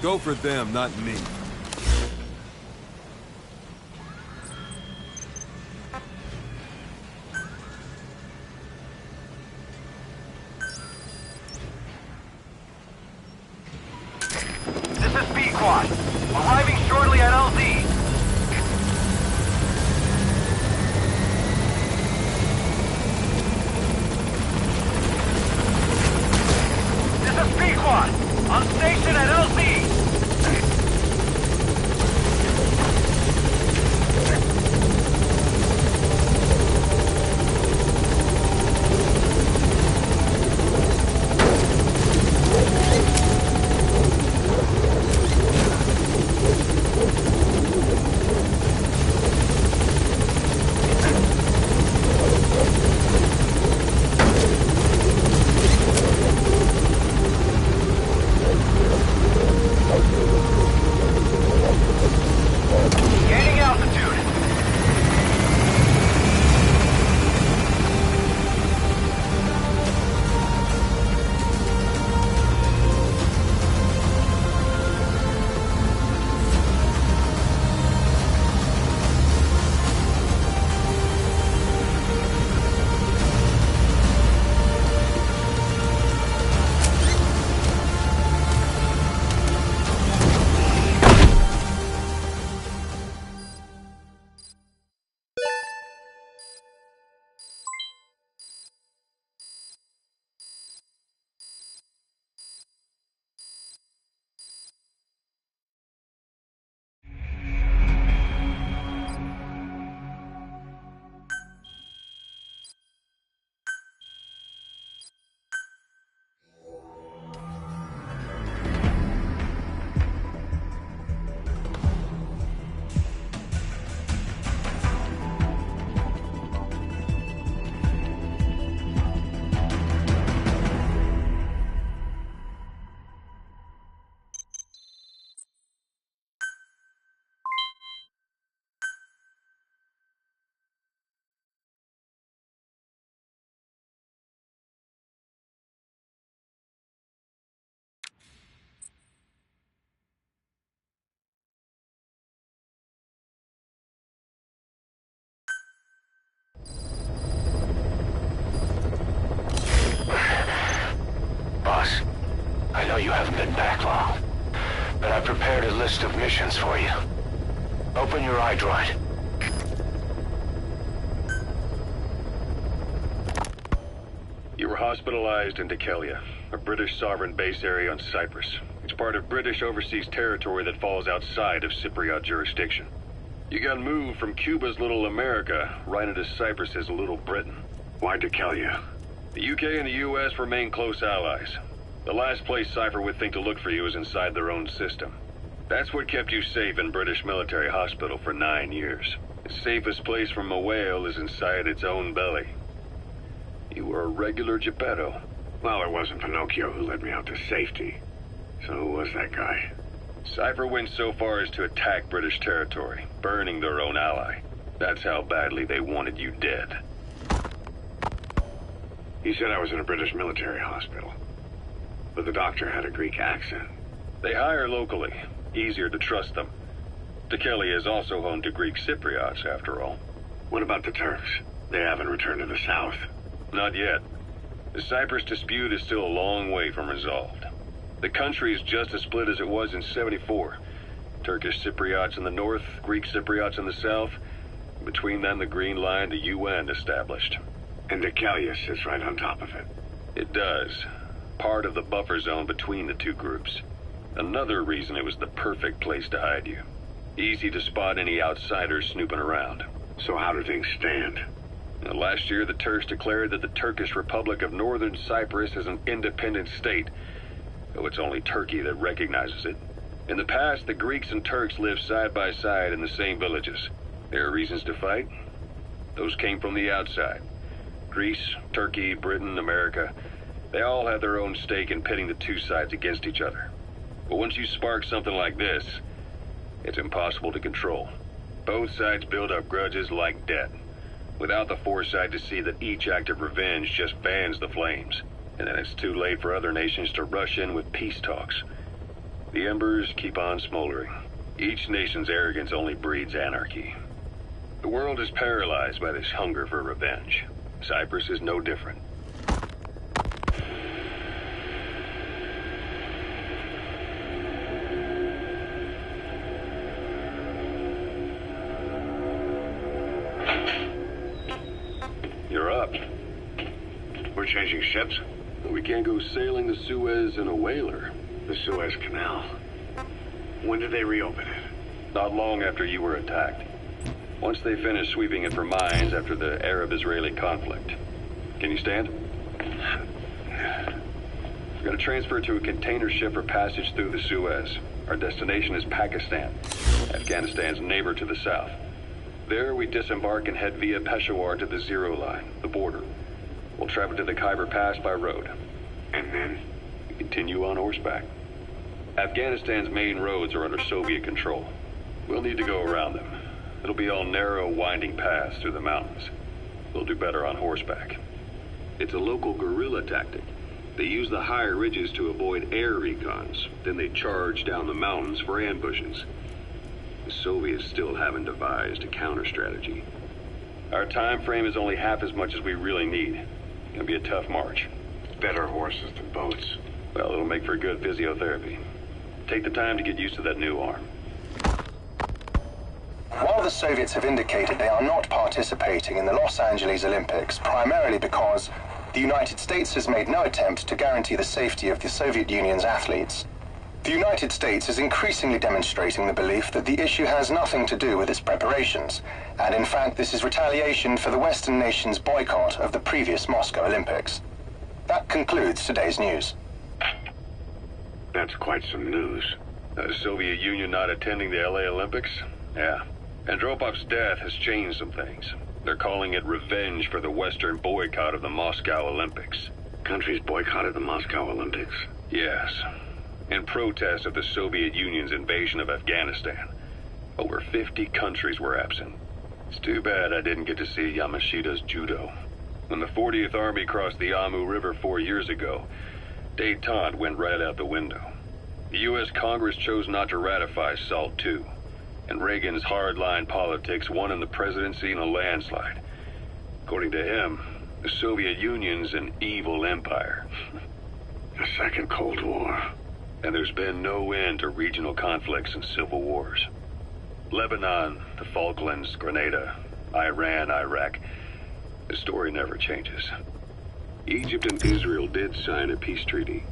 Go for them, not me. This is B-Quad. Arriving shortly at LZ. This is B-Quad. On station at LZ. Gaining altitude. Boss, I know you haven't been back long, but I prepared a list of missions for you. Open your iDroid. You were hospitalized in Dikelia, a British sovereign base area on Cyprus. It's part of British overseas territory that falls outside of Cypriot jurisdiction. You got moved from Cuba's Little America right into Cyprus's Little Britain. Why Dikelia? The UK and the US remain close allies. The last place Cypher would think to look for you is inside their own system. That's what kept you safe in British military hospital for 9 years. The safest place from a whale is inside its own belly. You were a regular Geppetto. Well, it wasn't Pinocchio who led me out to safety. So who was that guy? Cypher went so far as to attack British territory, burning their own ally. That's how badly they wanted you dead. He said I was in a British military hospital. But the doctor had a Greek accent. They hire locally. Easier to trust them. Dikelia is also home to Greek Cypriots, after all. What about the Turks? They haven't returned to the south. Not yet. The Cyprus dispute is still a long way from resolved. The country is just as split as it was in '74. Turkish Cypriots in the north, Greek Cypriots in the south. Between them, the Green Line, the UN established. And Dikelia sits right on top of it. It does. Part of the buffer zone between the two groups. Another reason it was the perfect place to hide you. Easy to spot any outsiders snooping around. So how do things stand? Last year, the Turks declared that the Turkish Republic of Northern Cyprus is an independent state, though it's only Turkey that recognizes it. In the past, the Greeks and Turks lived side by side in the same villages. There are reasons to fight. Those came from the outside. Greece, Turkey, Britain, America, they all have their own stake in pitting the two sides against each other. But once you spark something like this, it's impossible to control. Both sides build up grudges like debt, without the foresight to see that each act of revenge just fans the flames, and then it's too late for other nations to rush in with peace talks. The embers keep on smoldering. Each nation's arrogance only breeds anarchy. The world is paralyzed by this hunger for revenge. Cyprus is no different. You're up. We're changing ships? We can't go sailing the Suez in a whaler. The Suez Canal. When did they reopen it? Not long after you were attacked. Once they finished sweeping it for mines after the Arab-Israeli conflict. Can you stand? We're gonna transfer to a container ship for passage through the Suez. Our destination is Pakistan, Afghanistan's neighbor to the south. There we disembark and head via Peshawar to the Zero Line, the border. We'll travel to the Khyber Pass by road. And then? We continue on horseback. Afghanistan's main roads are under Soviet control. We'll need to go around them. It'll be all narrow, winding paths through the mountains. We'll do better on horseback. It's a local guerrilla tactic. They use the higher ridges to avoid air recons. Then they charge down the mountains for ambushes. The Soviets still haven't devised a counter-strategy. Our time frame is only half as much as we really need. It's gonna be a tough march. Better horses than boats. Well, it'll make for good physiotherapy. Take the time to get used to that new arm. While the Soviets have indicated they are not participating in the Los Angeles Olympics, primarily because the United States has made no attempt to guarantee the safety of the Soviet Union's athletes, the United States is increasingly demonstrating the belief that the issue has nothing to do with its preparations, and in fact this is retaliation for the Western nations' boycott of the previous Moscow Olympics. That concludes today's news. That's quite some news. The Soviet Union not attending the LA Olympics? Yeah. Andropov's death has changed some things. They're calling it revenge for the Western boycott of the Moscow Olympics. Countries boycotted the Moscow Olympics? Yes. In protest of the Soviet Union's invasion of Afghanistan. Over 50 countries were absent. It's too bad I didn't get to see Yamashita's judo. When the 40th Army crossed the Amu River 4 years ago, détente went right out the window. The U.S. Congress chose not to ratify SALT II, and Reagan's hardline politics won him the presidency in a landslide. According to him, the Soviet Union's an evil empire. A second Cold War. And there's been no end to regional conflicts and civil wars. Lebanon, the Falklands, Grenada, Iran, Iraq. The story never changes. Egypt and Israel did sign a peace treaty.